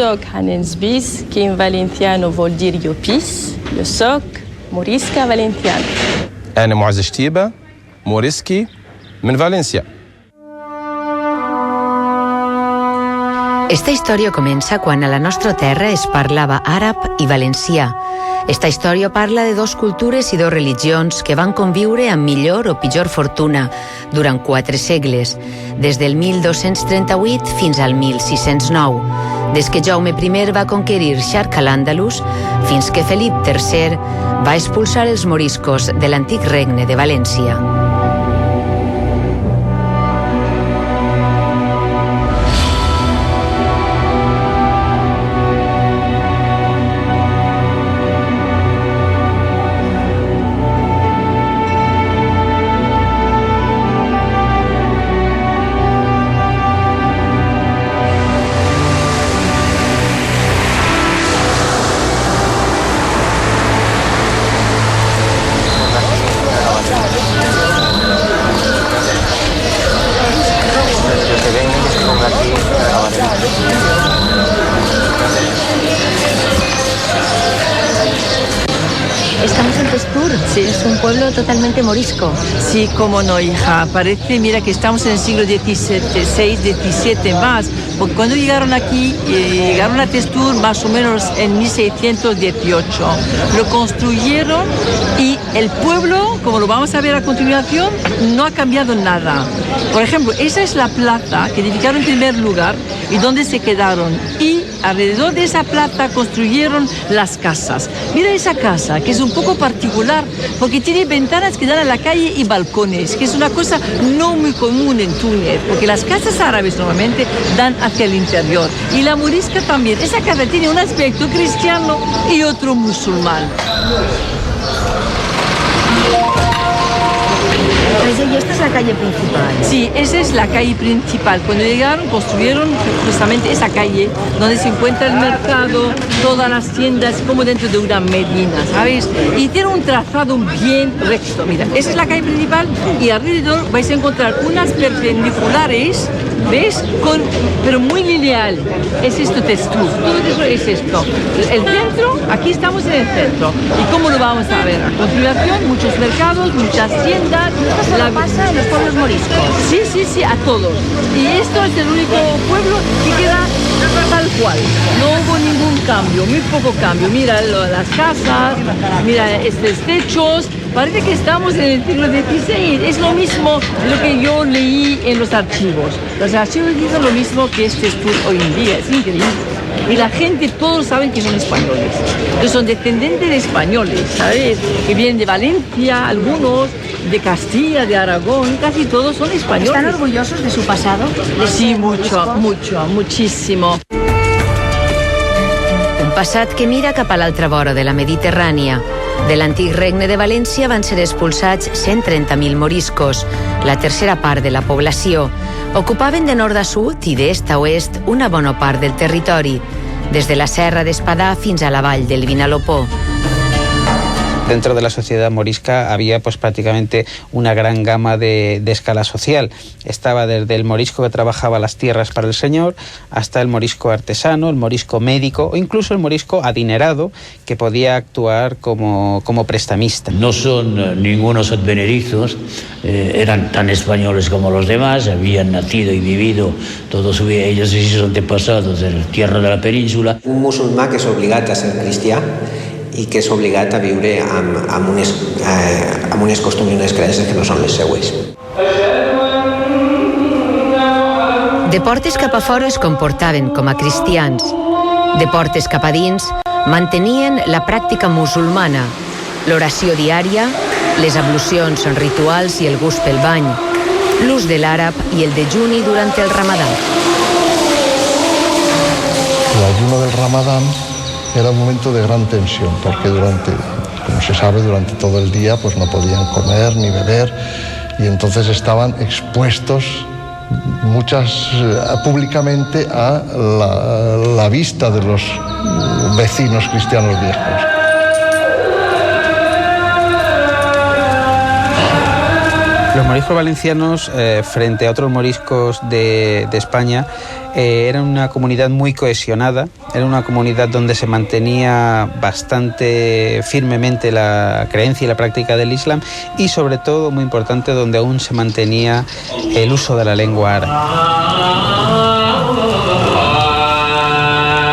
soc hanensbis, que en valenciano vuol dir jo pis, jo soc morisca valenciana. أنا معز شتيبة موريسكي من Valencia. Esta història comença quan a la nostra terra es parlava àrab i valencià. Esta història parla de dos cultures i dos religions que van conviure amb millor o pitjor fortuna durant 4 segles, des del 1238 fins al 1609, des que Jaume I va conquerir Xarc a l'Àndalus fins que Felip III va expulsar els moriscos de l'antic regne de València. Estamos en Testur, sí. Es un pueblo totalmente morisco. Sí, cómo no, hija. Parece, mira, que estamos en el siglo XVI, XVII más. Porque cuando llegaron aquí, llegaron a Testur más o menos en 1618. Lo construyeron y el pueblo, como lo vamos a ver a continuación, no ha cambiado nada. Por ejemplo, esa es la plaza que edificaron en primer lugar y donde se quedaron. Y alrededor de esa plaza construyeron las casas. Mira esa casa, que es un poco particular, porque tiene ventanas que dan a la calle y balcones, que es una cosa no muy común en Túnez, porque las casas árabes normalmente dan hacia el interior. Y la morisca también. Esa casa tiene un aspecto cristiano y otro musulmán. ¿Y esta es la calle principal? Sí, esa es la calle principal. Cuando llegaron, construyeron justamente esa calle donde se encuentra el mercado, todas las tiendas, como dentro de una medina, ¿sabes? Y tiene un trazado bien recto. Mira, esa es la calle principal y alrededor vais a encontrar unas perpendiculares, ¿ves? Pero muy lineal. Es esto, Testur. Todo eso es esto. El centro, aquí estamos en el centro. ¿Y cómo lo vamos a ver? A continuación, muchos mercados, muchas tiendas. ¿Qué pasa en los pueblos moriscos? Sí, a todos. Y esto es el único pueblo que queda tal cual. No hubo ningún cambio, muy poco cambio. Mira las casas, mira estos techos. Parece que estamos en el siglo XVI. Es lo mismo lo que yo leí en los archivos. Los archivos dicen lo mismo que este estudio hoy en día. Es increíble. Y la gente, todos saben que son españoles. Que son descendientes de españoles, ¿sabes? Que vienen de Valencia, algunos, de Castilla, de Aragón, casi todos son españoles. ¿Están orgullosos de su pasado? Sí, muchísimo. Un passat que mira cap a l'altra vora de la Mediterrània. De l'antic regne de València van ser expulsats 130.000 moriscos, la tercera part de la població. Ocupaven de nord a sud i d'est a oest una bona part del territori, des de la Serra d'Espadà fins a la vall del Vinalopó. Dentro de la sociedad morisca había pues prácticamente una gran gama de escala social. Estaba desde el morisco que trabajaba las tierras para el señor hasta el morisco artesano, el morisco médico o incluso el morisco adinerado que podía actuar como prestamista. No son ningunos advenerizos, eran tan españoles como los demás, habían nacido y vivido todos ellos y sus antepasados en la tierra de la península. Un musulmà que és obligat a ser cristià i que és obligat a viure amb unes costums i unes creences que no són les seues. De portes cap a fora es comportaven com a cristians. De portes cap a dins mantenien la pràctica musulmana, l'oració diària, les ablucions rituals i el gust pel bany, l'ús de l'àrab i el dejuni durant el Ramadà. El ayuno del Ramadán era un momento de gran tensión, porque como se sabe, durante todo el día pues no podían comer ni beber y entonces estaban expuestos públicamente a la vista de los vecinos cristianos viejos. Los moriscos valencianos, frente a otros moriscos de España, eran una comunidad muy cohesionada, era una comunidad donde se mantenía bastante firmemente la creencia y la práctica del Islam y, sobre todo, muy importante, donde aún se mantenía el uso de la lengua árabe.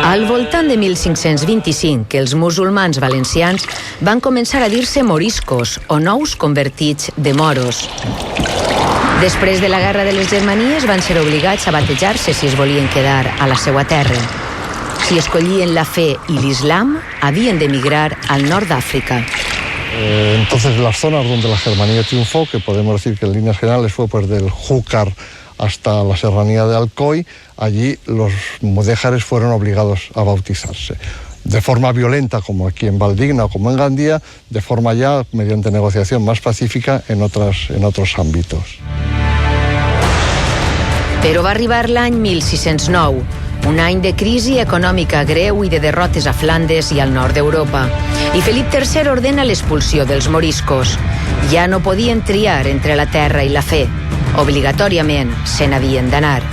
Al voltant de 1525, els musulmans valencians van començar a dir-se moriscos o nous convertits de moros. Després de la Guerra de les Germanies van ser obligats a batejar-se si es volien quedar a la seva terra. Si escollien la fe i l'Islam, havien d'emigrar al nord d'Àfrica. Entonces, las zonas donde la Germanía triunfó, que podemos decir que en líneas generales fue pues del Júcar hasta la serranía de Alcoy, allí los mudéjares fueron obligados a bautizarse. De forma violenta, como aquí en Valdigna o como en Gandía, de forma ya, mediante negociación más pacífica, en otros ámbitos. Però va arribar l'any 1609, un any de crisi econòmica greu i de derrotes a Flandes i al nord d'Europa. I Felip III ordena l'expulsió dels moriscos. Ja no podien triar entre la terra i la fe. Obligatòriament se n'havien d'anar.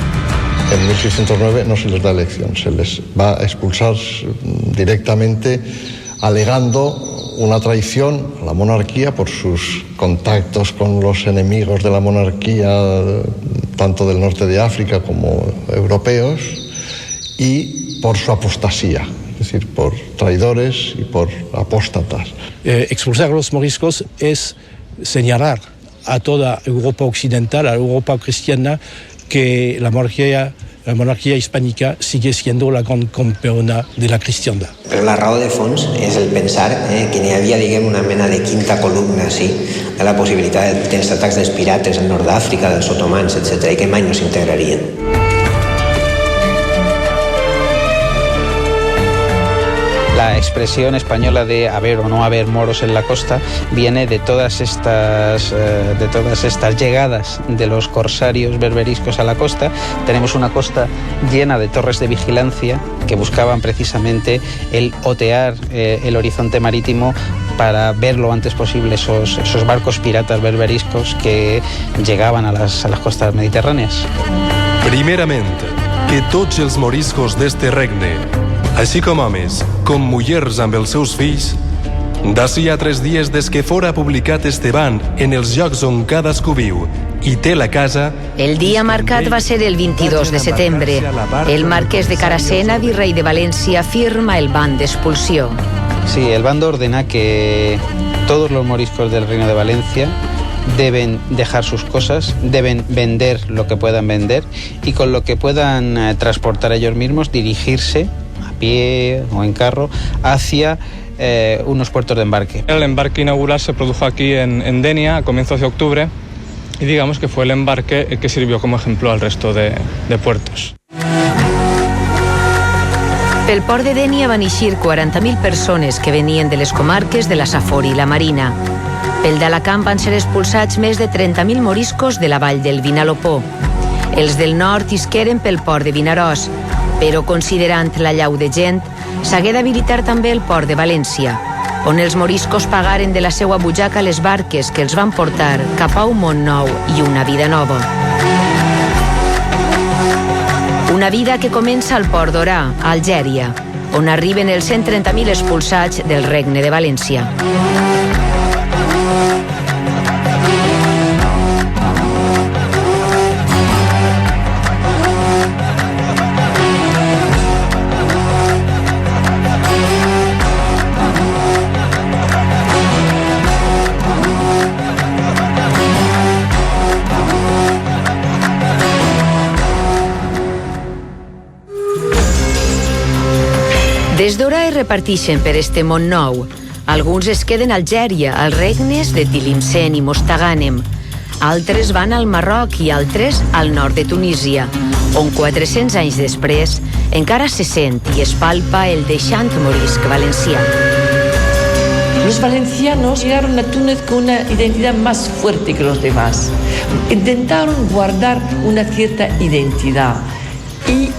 En 1609 no se les da elección, se les va a expulsar directamente alegando una traición a la monarquía por sus contactos con los enemigos de la monarquía, tanto del norte de África como europeos, y por su apostasía, es decir, por traidores y por apóstatas. Expulsar a los moriscos es señalar a toda Europa occidental, a Europa cristiana, que la monarquia hispànica sigue siendo la gran campeona de la cristiandad. Però la raó de fons és el pensar que n'hi havia, diguem, una mena de quinta columna, sí, de la possibilitat dels atacs dels pirates al nord d'Àfrica, dels otomans, etc., i que mai no s'integrarien. La expresión española de haber o no haber moros en la costa viene de todas estas llegadas de los corsarios berberiscos a la costa. Tenemos una costa llena de torres de vigilancia que buscaban precisamente el otear el horizonte marítimo para ver lo antes posible esos barcos piratas berberiscos que llegaban a las costas mediterrànies. Primerament, que tots els moriscos d'este regne, així com homes, com mullers amb els seus fills, d'ací a 3 dies des que fora publicat este ban en els llocs on cadascú viu i té la casa... El dia marcat va ser el 22 de setembre. El marquès de Caracena, virrei de València, firma el ban d'expulsió. Sí, el bando ordena que todos los moriscos del Reino de Valencia deben dejar sus cosas, deben vender lo que puedan vender y con lo que puedan transportar ellos mismos, dirigirse a pie o en carro hacia unos puertos de embarque. El embarque inaugural se produjo aquí en Denia a comienzos de octubre y digamos que fue el embarque que sirvió como ejemplo al resto de puertos. Pel port de Dénia van eixir 40.000 persones que venien de les comarques de la Safor i la Marina. Pel d'Alacant van ser expulsats més de 30.000 moriscos de la vall del Vinalopó. Els del nord isqueren pel port de Vinaròs, però considerant la llau de gent, s'hagué d'habilitar també el port de València, on els moriscos pagaren de la seva butxaca les barques que els van portar cap a un món nou i una vida nova. Una vida que comença al Port d'Orà, a Algèria, on arriben els 130.000 expulsats del Regne de València. Des d'Orà es reparteixen per este món nou. Alguns es queden a Algèria, als regnes de Tilimcen i Mostaganem. Altres van al Marroc i altres al nord de Tunísia, on 400 anys després encara se sent i es palpa el deixant morisc valencià. Los valencianos llegaron a Túnez con una identidad más fuerte que los demás. Intentaron guardar una cierta identidad. Y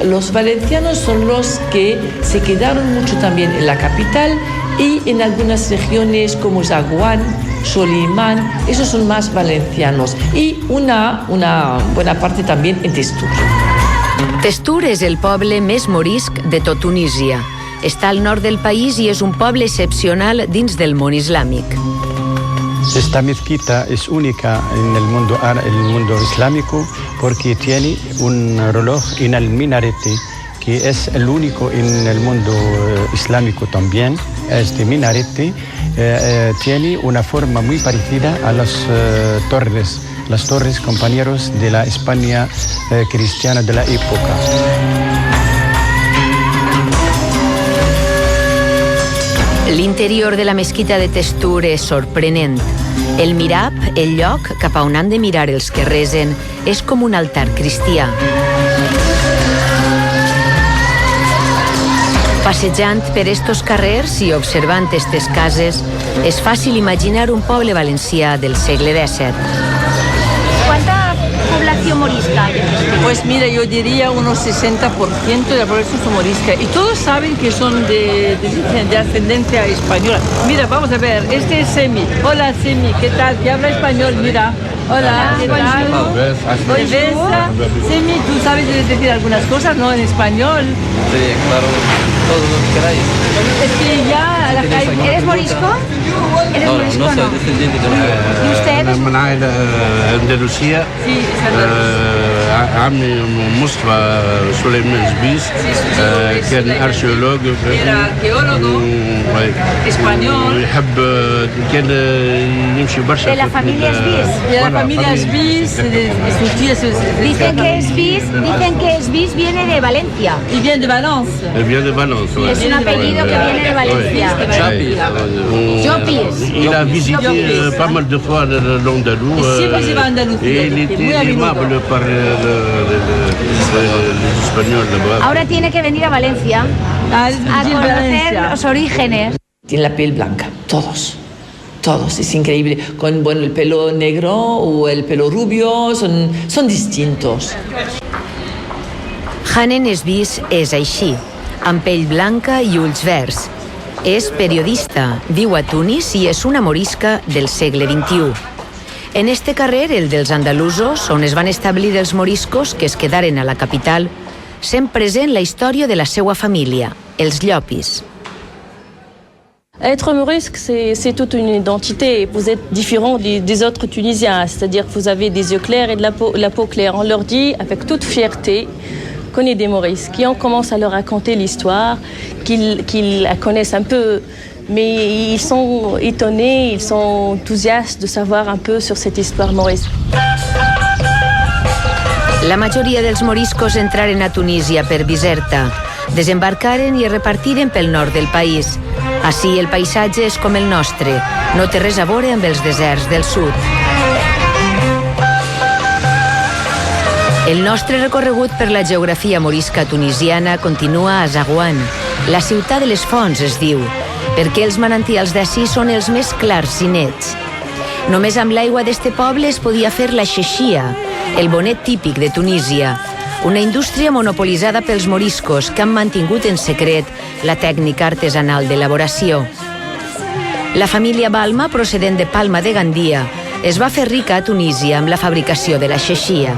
los valencianos son los que se quedaron mucho también en la capital y en algunas regiones como Zaguán Solimán, esos son más valencianos. Y una buena parte también en Testour. Testour és el poble més morisc de tot Tunísia. Està al nord del país i és un poble excepcional dins del món islàmic. Esta mezquita es única en el mundo islámico porque tiene un reloj en el minarete que es el único en el mundo islámico también. Este minarete tiene una forma muy parecida a las torres compañeros de la España cristiana de la época. L'interior de la mesquita de Testour és sorprenent. El mirab, el lloc cap a on han de mirar els que resen, és com un altar cristià. Passejant per estos carrers i observant estes cases, és fàcil imaginar un poble valencià del segle XVII. ¿Cuánta población morisca hay? Pues mira, yo diría unos 60% de la población son morisca. Y todos saben que son de ascendencia española. Mira, vamos a ver, este es Semi. Hola Semi, ¿qué tal? ¿Qué habla español? Mira. Hola, ¿qué tal? Semi, ¿tú sabes decir algunas cosas, no? En español. Sí, claro, todo lo que queráis. Es que ya... ¿Eres morisco? ¿Eres morisco no soy descendiente de ¿Y usted? من عائلة أندلسية. عمي مصطفى سليمان زبيس كان أرشيولوج ويحب كان يمشي برشا. De la familia Sbis. De la familia Sbis, sus tías. Dicen que Sbis viene de Valencia. Y viene de Valence. Viene de Valence. Es un apellido que viene de Valencia. Jopis. Il a visité pas mal de fois l'Andalous. Et il était aimable par les Espagnols là-bas. Ahora tiene que venir a Valencia a conocer los orígenes. Tiene la piel blanca, todos, es increíble. Con el pelo negro o el pelo rubio, son distintos. Hanen Sbis és així, amb pell blanca i ulls verds. És periodista, viu a Tunis i és una morisca del segle XXI. En este carrer, el dels andalusos, on es van establir els moriscos que es quedaren a la capital, sent present la història de la seva família, els Llopis. Être morisque, c'est toute une identité. Vous êtes différent des autres Tunisiens, c'est-à-dire que vous avez des yeux clairs et de la peau claire. On leur dit avec toute fierté qu'on est des morisques. Et on commence à leur raconter l'histoire, qu'ils la connaissent un peu, mais ils sont étonnés, ils sont enthousiastes de savoir un peu sur cette histoire morisque. La majoria dels moriscos entraren a Tunísia per Bizerta, desembarcaren i es repartiren pel nord del país. Així el paisatge és com el nostre, no té res a veure amb els deserts del sud. El nostre recorregut per la geografia morisca tunisiana continua a Zaghouan. La ciutat de les fonts es diu, perquè els manantials d'ací són els més clars i nets. Només amb l'aigua d'este poble es podia fer la xeixia, el bonet típic de Tunísia, una indústria monopolitzada pels moriscos que han mantingut en secret la tècnica artesanal d'elaboració. La família Balma, procedent de Palma de Gandia, es va fer rica a Tunísia amb la fabricació de la xeixia.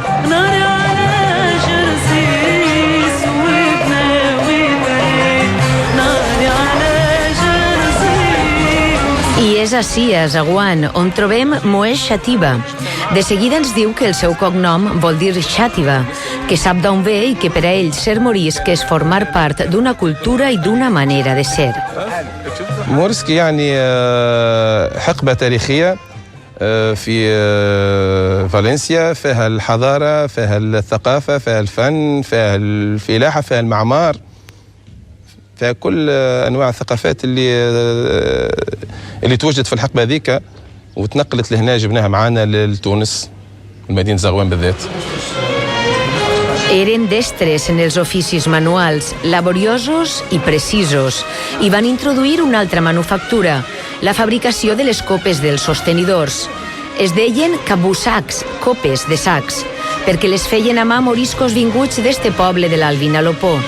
I és ací, a Zaghouan, on trobem Moez Chatiba. De seguida ens diu que el seu cognom vol dir Xàtiva, que sap d'on ve i que per a ell ser morisc és formar part d'una cultura i d'una manera de ser. موريسك يعني حقبة تاريخية في فالنسيا، فيها الحضارة، فيها الثقافة، فيها الفن، فيها الفلاحة، فيها المعمار، فيها كل أنواع الثقافات اللي توجد في الحقبة ذيك وتنقلت لهنا، جبناها معانا لتونس المدينة زغوان بالذات. Eren destres en els oficis manuals, laboriosos i precisos, i van introduir una altra manufactura, la fabricació de les copes dels sostenidors. Es deien cabussacs, copes de sacs, perquè les feien a mà moriscos vinguts d'este poble de l'Alvinalopó.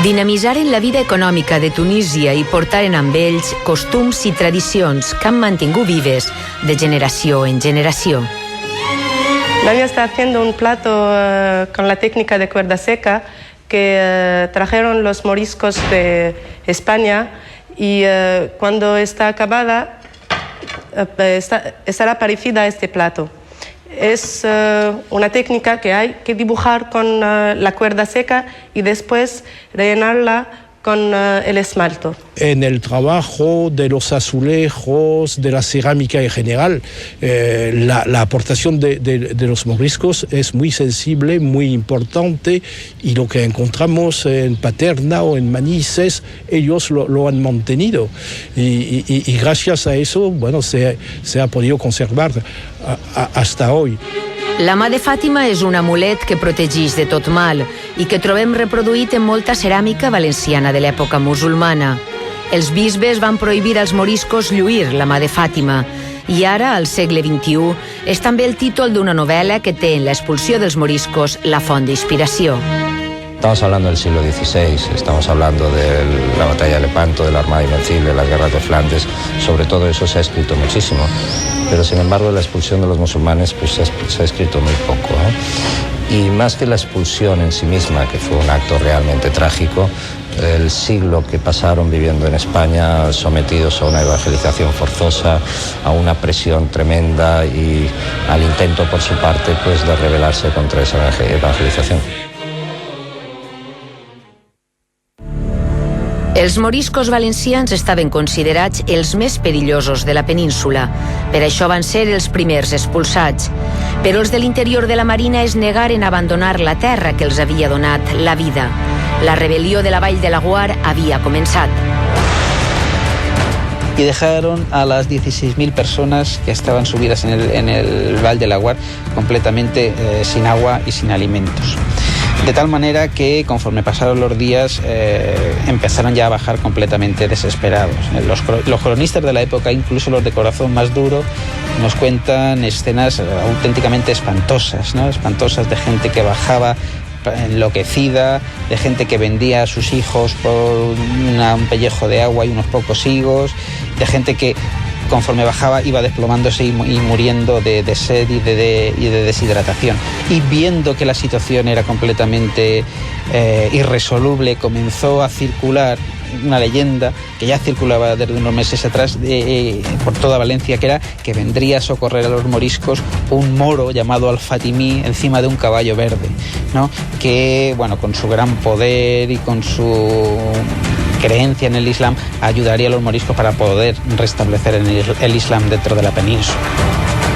Dinamitzaren la vida econòmica de Tunísia i portaren amb ells costums i tradicions que han mantingut vives de generació en generació. Dalia está haciendo un plato con la técnica de cuerda seca que trajeron los moriscos de España y cuando está acabada estará parecida a este plato. Es una técnica que hay que dibujar con la cuerda seca y después rellenarla con el esmalto. En el trabajo de los azulejos, de la cerámica en general, la aportación de los moriscos es muy sensible, muy importante, y lo que encontramos en Paterna o en Manises, ellos lo han mantenido. Y gracias a eso, bueno, se ha podido conservar hasta hoy. La mà de Fàtima és un amulet que protegeix de tot mal i que trobem reproduït en molta ceràmica valenciana de l'època musulmana. Els bisbes van prohibir als moriscos lluir la mà de Fàtima i ara, al segle XXI, és també el títol d'una novel·la que té en l'expulsió dels moriscos la font d'inspiració. Estamos hablando del siglo XVI, estamos hablando de la batalla de Lepanto, de la Armada Invencible, las guerras de Flandes. Sobre todo eso se ha escrito muchísimo, pero sin embargo la expulsión de los musulmanes pues se ha escrito muy poco, Y más que la expulsión en sí misma, que fue un acto realmente trágico, el siglo que pasaron viviendo en España sometidos a una evangelización forzosa, a una presión tremenda y al intento por su parte pues de rebelarse contra esa evangelización. Els moriscos valencians estaven considerats els més perillosos de la península. Per això van ser els primers expulsats. Però els de l'interior de la Marina es negaren a abandonar la terra que els havia donat la vida. La rebel·lió de la Vall de Laguar havia començat. Y dejaron a las 16.000 personas que estaban subidas en el Val de Laguar completamente sin agua y sin alimentos. De tal manera que conforme pasaron los días empezaron ya a bajar completamente desesperados. Los cronistas de la época, incluso los de corazón más duro, nos cuentan escenas auténticamente espantosas, ¿no? Espantosas de gente que bajaba enloquecida, de gente que vendía a sus hijos por un pellejo de agua y unos pocos higos, de gente que conforme bajaba iba desplomándose y muriendo de sed y de deshidratación. Y viendo que la situación era completamente irresoluble, comenzó a circular una leyenda que ya circulaba desde unos meses atrás por toda Valencia, que era que vendría a socorrer a los moriscos un moro llamado Al-Fatimí encima de un caballo verde, ¿no? Que, bueno, con su gran poder y con su creencia en el Islam ayudaría a los moriscos para poder restablecer el Islam dentro de la península.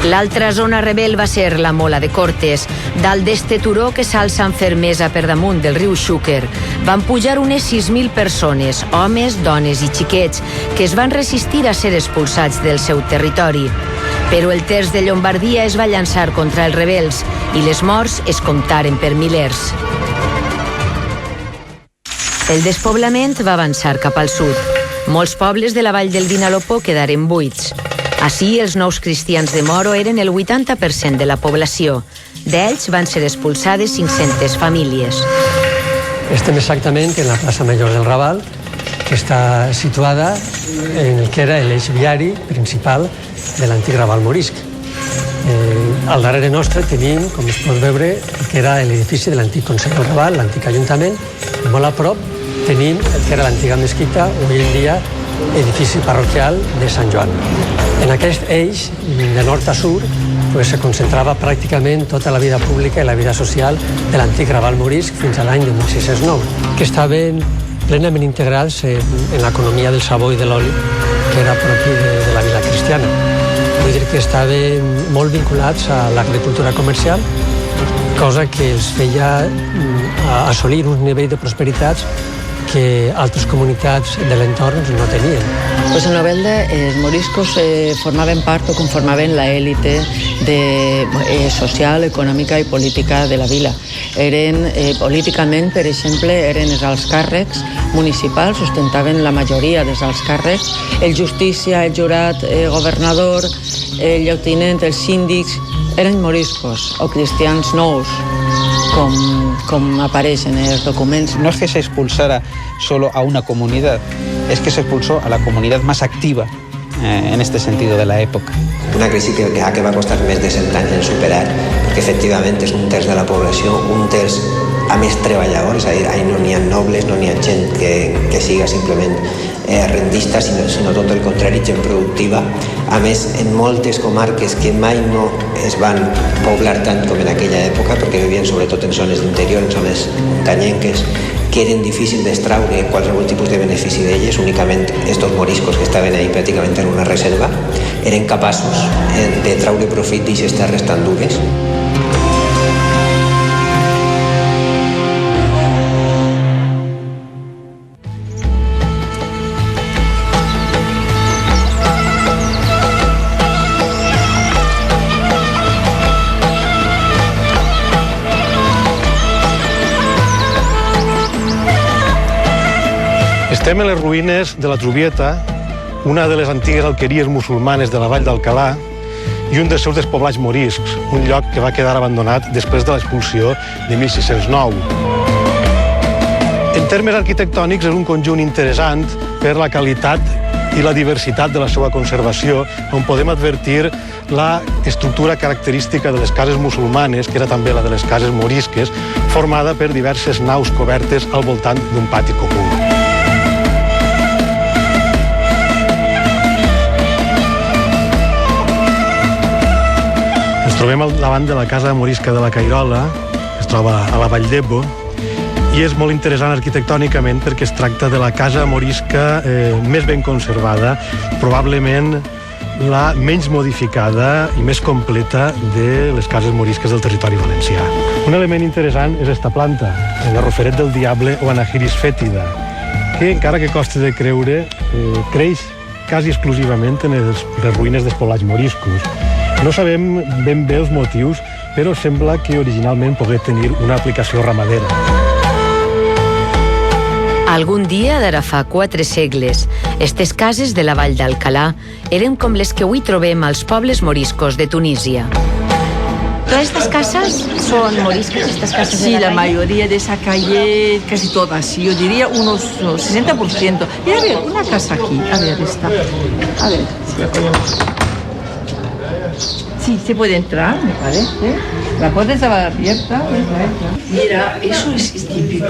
L'altra zona rebel va ser la Mola de Cortes. Dalt d'este turó que s'alça amb fermesa per damunt del riu Xúquer van pujar unes 6.000 persones, homes, dones i xiquets, que es van resistir a ser expulsats del seu territori. Però el terç de Llombardia es va llançar contra els rebels i les morts es comptaren per milers. El despoblament va avançar cap al sud. Molts pobles de la vall del Vinalopó quedaren buits. Així, els nous cristians de Moro eren el 80% de la població. D'ells van ser expulsades 500 famílies. Estem exactament en la plaça Major del Raval, que està situada en el que era l'eix viari principal de l'antic Raval Morisc. Al darrere nostre tenim, com es pot veure, el que era l'edifici de l'antic Consell del Raval, l'antic Ajuntament, i molt a prop tenim el que era l'antiga mesquita, avui en dia edifici parroquial de Sant Joan. En aquest eix, de nord a sud, se concentrava pràcticament tota la vida pública i la vida social de l'antic Raval Morisc fins a l'any de 1609, que estaven plenament integrats en l'economia del sabó i de l'oli, que era propi de la vila cristiana. Vull dir que estaven molt vinculats a l'agricultura comercial, cosa que els feia assolir un nivell de prosperitats que altres comunitats de l'entorn no tenien. Pues en Novelda els moriscos formaven part o conformaven l'élite social, econòmica i política de la vila. Políticament, per exemple, eren els alts càrrecs municipals, sustentaven la majoria dels alts càrrecs, el justícia, el jurat, el governador, el lloctinent, els síndics, eren moriscos o cristians nous. com apareix en els documents. No es que se expulsara solo a una comunidad, es que se expulsó a la comunidad más activa en este sentido de la època. Una crisi que va costar més de 100 anys en superar, perquè efectivament és un terç de la població, un terç a més treballadors, és a dir, no n'hi ha nobles, no n'hi ha gent que siga simplement rendista, sinó tot el contrari, gent productiva. A més, en moltes comarques que mai no es van poblar tant com en aquella època, perquè vivien sobretot en zones d'interior, en zones muntanyenques, que eren difícils d'extraure qualsevol tipus de benefici d'elles, únicament estos moriscos que estaven ahí pràcticament en una reserva eren capaços de traure profit d'aquestes terres tan dures. Estem en les ruïnes de la Trubieta, una de les antigues alqueries musulmanes de la vall d'Alcalà i un dels seus despoblats moriscs, un lloc que va quedar abandonat després de l'expulsió de 1609. En termes arquitectònics és un conjunt interessant per la qualitat i la diversitat de la seva conservació, on podem advertir la estructura característica de les cases musulmanes, que era també la de les cases morisques, formada per diverses naus cobertes al voltant d'un pati comú. Ens trobem davant de la casa morisca de la Cairola, que es troba a la Vall d'Ebo, i és molt interessant arquitectònicament perquè es tracta de la casa morisca més ben conservada, probablement la menys modificada i més completa de les cases morisques del territori valencià. Un element interessant és esta planta, el garroferet del diable o Anahiris fétida, que encara que costa de creure, creix quasi exclusivament en les ruïnes dels poblats moriscos. No sabem ben bé els motius, però sembla que originalment pogués tenir una aplicació ramadera. Algun dia, d'ara fa 4 segles, estes cases de la vall d'Alcalà eren com les que avui trobem als pobles moriscos de Tunísia. ¿Todas estas casas son moriscas? Estas casas Sí, de la calle? mayoría de esa calle, casi todas, yo diría unos 60%. Y a ver, una casa aquí, a ver, esta. A ver, si la podemos. Sí, se puede entrar, me parece. La puerta estaba abierta. Mira, eso es típico.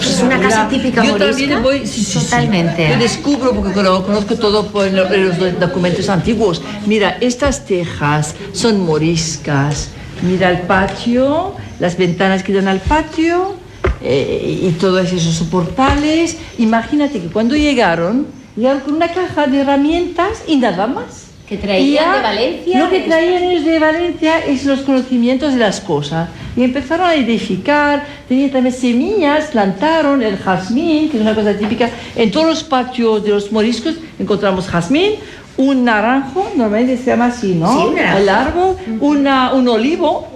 Es una casa típica Yo morisca. también voy, sí, Totalmente. Yo descubro, porque lo conozco todo por los documentos antiguos. Mira, estas tejas son moriscas. Mira el patio, las ventanas que dan al patio y todos esos portales. Imagínate que cuando llegaron con una caja de herramientas y nada más. Que traían de Valencia. Lo que traían ellos de Valencia es los conocimientos de las cosas. Y empezaron a edificar, tenían también semillas, plantaron el jazmín, que es una cosa típica. En todos los patios de los moriscos encontramos jazmín, un naranjo, normalmente se llama así, ¿no? Sí, un naranjo. El árbol, un olivo.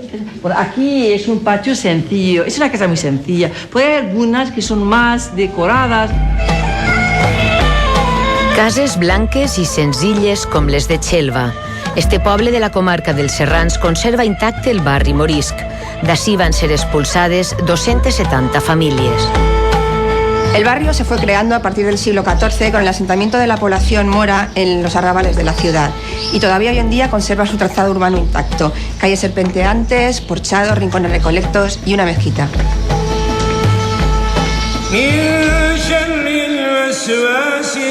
Bueno, aquí es un patio sencillo, es una casa muy sencilla. Puede haber algunas que son más decoradas. Cases blanques i senzilles com les de Xelva. Este poble de la comarca dels Serrans conserva intacte el barri morisc. D'ací van ser expulsades 270 famílies. El barrio se fue creando a partir del siglo XIV con el asentamiento de la población mora en los arrabales de la ciudad y todavía hoy en día conserva su trazado urbano intacto. Calles serpenteantes, porchados, rincones recolectos y una mezquita.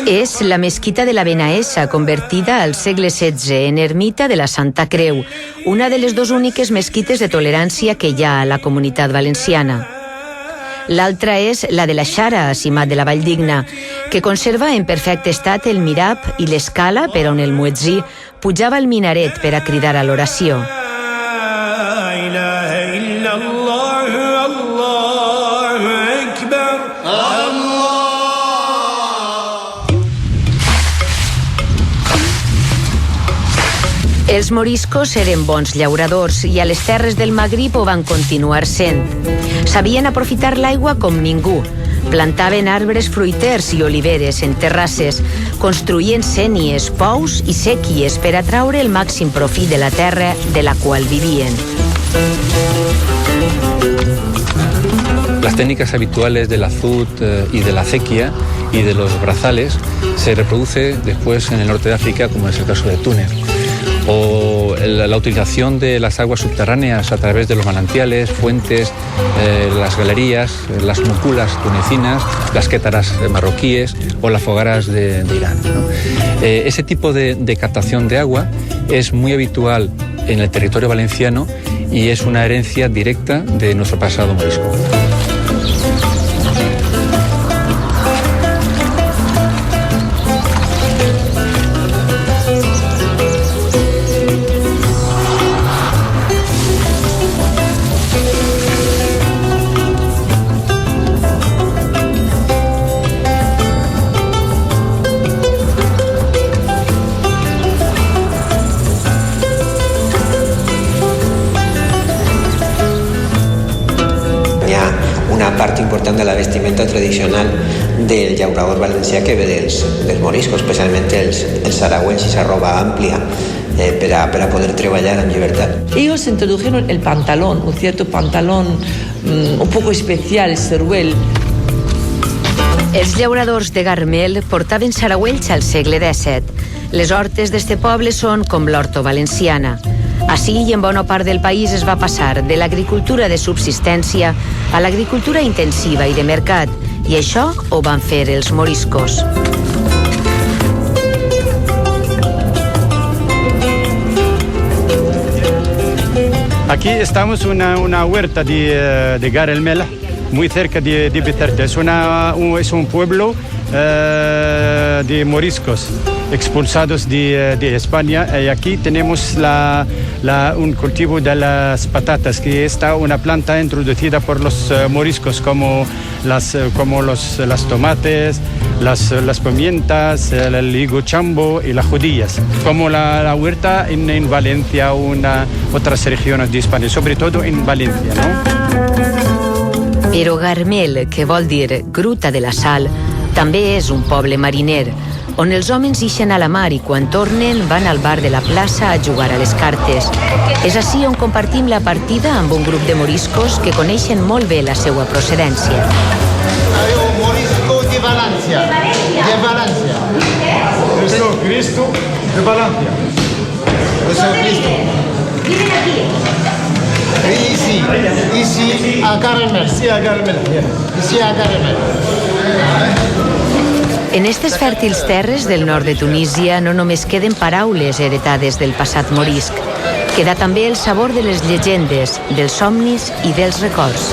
És la mesquita de la Benaessa, convertida al segle XVI en ermita de la Santa Creu, una de les 2 úniques mesquites de tolerància que hi ha a la comunitat valenciana. L'altra és la de la Xara, a Simat de la Valldigna, que conserva en perfecte estat el mirab i l'escala per on el muetzí pujava al minaret per a cridar a l'oració. Els moriscos eren bons llauradors i a les terres del Magrib ho van continuar sent. Sabien aprofitar l'aigua com ningú. Plantaven arbres fruiters i oliveres en terrasses, construïen sénies, pous i séquies per atraure el màxim profit de la terra de la qual vivien. Las técnicas habituales del azud y de la acequia y de los brazales se reproduce después en el norte de África, como es el caso de Túnez. O la utilización de las aguas subterráneas a través de los manantiales, fuentes, las galerías, las muculas tunecinas, las quétaras marroquíes o las fogaras de Irán, ¿no? Ese tipo de captación de agua es muy habitual en el territorio valenciano y es una herencia directa de nuestro pasado morisco. Part important de la vestimenta tradicional del llaurador valencià que ve dels moriscos, especialment els saragüenys, esa roba àmplia per a poder treballar en llibertat. Ellos introdujeron el pantalón, un cierto pantalón un poco especial, el ceruel. Els llauradors de Garmel portaven saragüells al segle XVII. Les hortes d'este poble són com l'horta valenciana. Així i en bona part del país es va passar de l'agricultura de subsistència a l'agricultura intensiva i de mercat, i això ho van fer els moriscos. Aquí estamos en una huerta de Gar el Mela, muy cerca de Bizerte. Es un pueblo de moriscos expulsados de España, y aquí tenemos un cultivo de las patatas, que está una planta introducida por los moriscos, como las tomates, las pimientas, el higo chambo y las judías, como la huerta en Valencia o en otras regiones de España, sobre todo en Valencia, ¿no? Però Garmel, que vol dir Gruta de la Sal, també és un poble mariner, on els homes ixen a la mar i quan tornen van al bar de la plaça a jugar a les cartes. És així on compartim la partida amb un grup de moriscos que coneixen molt bé la seva procedència. Morisco de Valencia. De Valencia. Cristo de Valencia. Cristo. Viven aquí. Y sí, a Carmel. Sí, a Carmel. Sí, a Carmel. En aquestes fèrtils terres del nord de Tunísia no només queden paraules heretades del passat morisc, queda també el sabor de les llegendes, dels somnis i dels records.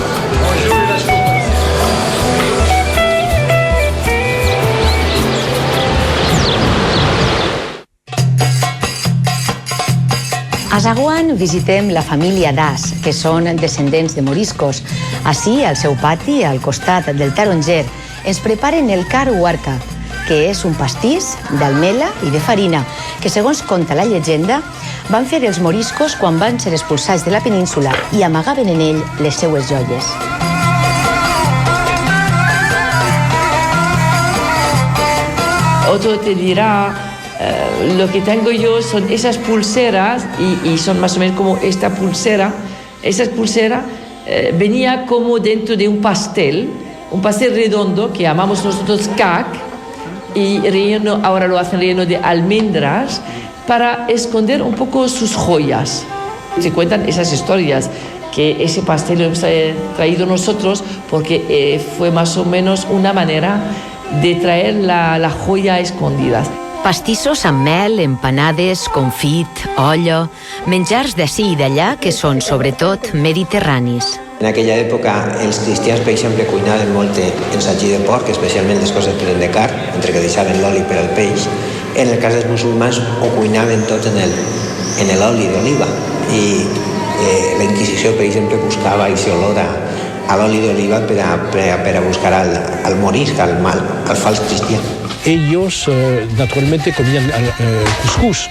A Zaguán visitem la família Das, que són descendents de moriscos. Així, al seu pati, al costat del taronger, ens preparen el car huarca, que és un pastís d'almela i de farina, que, segons conta la llegenda, van fer els moriscos quan van ser expulsats de la península i amagaven en ell les seues joies. Otro te dirá, lo que tengo yo son esas pulseras y son más o menos como esta pulsera. Esa pulsera venía como dentro de un pastel redondo que llamamos nosotros cac, y relleno, ahora lo hacen relleno de almendras para esconder un poco sus joyas. Se cuentan esas historias, que ese pastel lo hemos traído nosotros porque fue más o menos una manera de traer la joya escondida. Pastissos amb mel, empanades, confit, olla, menjars d'ací i d'allà que són, sobretot, mediterranis. En aquella època els cristians, per exemple, cuinaven molt en sagí de porc, especialment les coses per de carn, mentre que deixaven l'oli per al peix. En el cas dels musulmans ho cuinaven tot en l'oli d'oliva. I la Inquisició, per exemple, buscava aquesta olor a l'oli d'oliva per a buscar al morisc, al fals cristià. Ellos naturalmente comían cuscús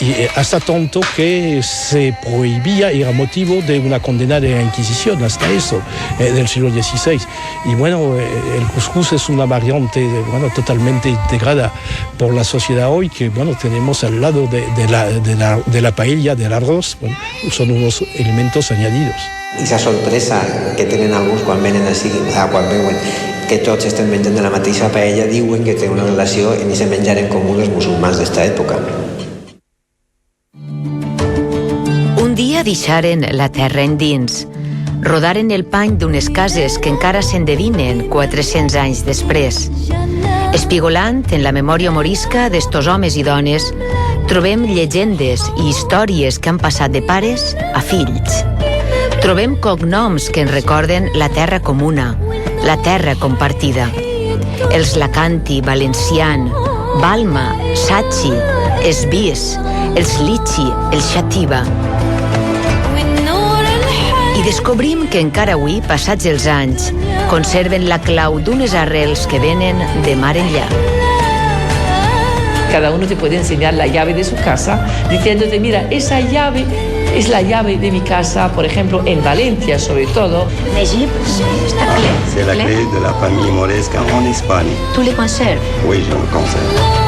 y hasta tanto que se prohibía, era motivo de una condena de la Inquisición, hasta eso, del siglo XVI. Y bueno, el cuscús es una variante totalmente integrada por la sociedad hoy, que tenemos al lado de la paella, del arroz, son unos elementos añadidos. la sorpresa que tenen alguns quan venen així, quan veuen que tots estem menjant de la mateixa paella, diuen que té una relació en aquest menjar en comú dels musulmans d'esta època. Un dia deixaren la terra endins, rodaren el pany d'unes cases que encara s'endevinen 400 anys després. Espigolant en la memòria morisca d'estos homes i dones, trobem llegendes i històries que han passat de pares a fills. Trobem cognoms que ens recorden la terra comuna, la terra compartida. Els Lacanti, Valencian, Balma, Sachi, Esbís, els Lichi, el Xativa. I descobrim que encara avui, passats els anys, conserven la clau d'unes arrels que venen de mar enllà. Cada uno te puede enseñar la llave de su casa diciéndote, mira, esa llave es la llave de mi casa, por ejemplo, en Valencia sobre todo. C'est la clé de la famille moresque en Espagne. ¿Tú le conserves? Oui, je le conserve.